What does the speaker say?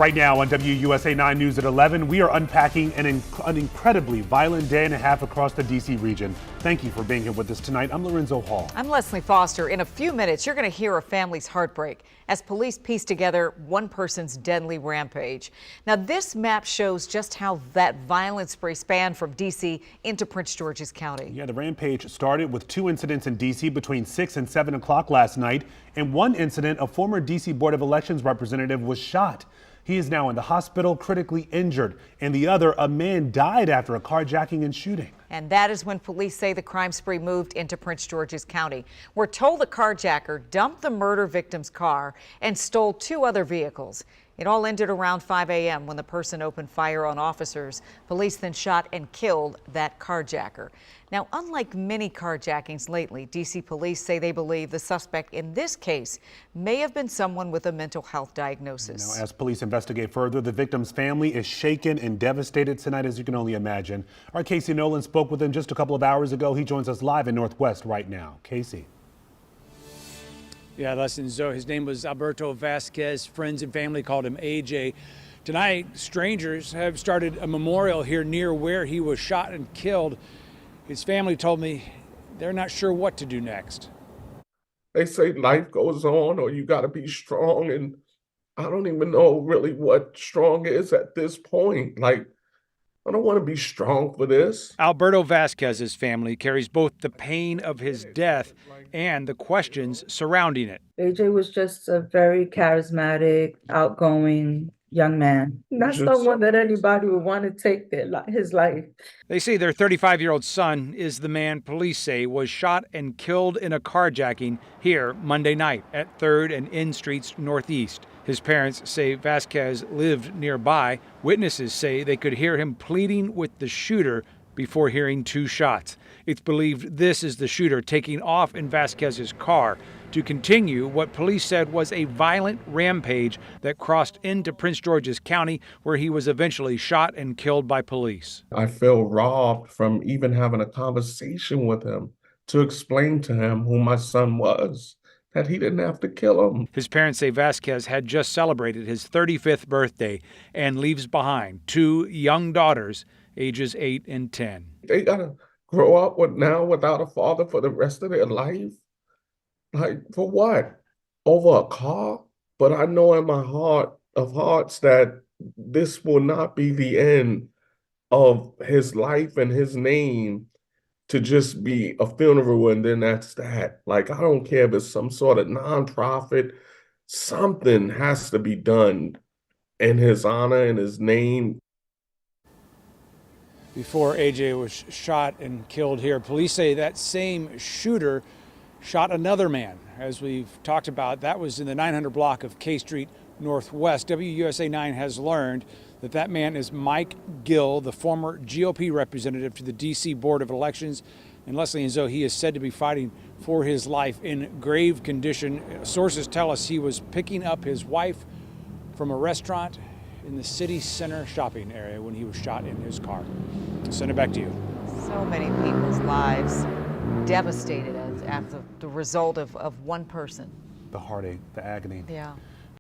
Right now on WUSA 9 News at 11, we are unpacking an incredibly violent day and a half across the D.C. region. Thank you for being here with us tonight. I'm Lorenzo Hall. I'm Leslie Foster. In a few minutes, you're going to hear a family's heartbreak as police piece together one person's deadly rampage. Now, this map shows just how that violent spree spanned from D.C. into Prince George's County. Yeah, the rampage started with 2 incidents in D.C. between 6 and 7 o'clock last night. In one incident, a former D.C. Board of Elections representative was shot. He is now in the hospital, critically injured. And the other, a man died after a carjacking and shooting. And that is when police say the crime spree moved into Prince George's County. We're told the carjacker dumped the murder victim's car and stole 2 other vehicles. It all ended around 5 a.m. when the person opened fire on officers. Police then shot and killed that carjacker. Now, unlike many carjackings lately, D.C. police say they believe the suspect in this case may have been someone with a mental health diagnosis. Now, as police investigate further, the victim's family is shaken and devastated tonight, as you can only imagine. Our Casey Nolan spoke with him just a couple of hours ago. He joins us live in Northwest right now. Casey. Yeah, listen, so his name was Alberto Vasquez. Friends and family called him AJ. Tonight, strangers have started a memorial here near where he was shot and killed. His family told me they're not sure what to do next. They say life goes on or you got to be strong. And I don't even know really what strong is at this point. Like, I don't want to be strong for this. Alberto Vasquez's family carries both the pain of his death and the questions surrounding it. AJ was just a very charismatic, outgoing young man. Not someone that anybody would want to take his life. They say their 35-year-old son is the man police say was shot and killed in a carjacking here Monday night at 3rd and N Streets Northeast. His parents say Vasquez lived nearby. Witnesses say they could hear him pleading with the shooter before hearing 2 shots. It's believed this is the shooter taking off in Vasquez's car to continue what police said was a violent rampage that crossed into Prince George's County, where he was eventually shot and killed by police. I feel robbed from even having a conversation with him to explain to him who my son was, that he didn't have to kill him. His parents say Vasquez had just celebrated his 35th birthday and leaves behind 2 young daughters, ages 8 and 10. They gotta grow up without a father for the rest of their life. Like, for what? Over a car? But I know in my heart of hearts that this will not be the end of his life and his name to just be a funeral and then that's that. Like, I don't care if it's some sort of nonprofit. Something has to be done in his honor and his name. Before AJ was shot and killed here, police say that same shooter shot another man. As we've talked about, that was in the 900 block of K Street Northwest. WUSA 9 has learned that man is Mike Gill, the former GOP representative to the D.C. Board of Elections. And Leslie and Zoe, he is said to be fighting for his life in grave condition. Sources tell us he was picking up his wife from a restaurant in the city center shopping area when he was shot in his car. I'll send it back to you. So many people's lives devastated as the result of one person. The heartache, the agony. Yeah.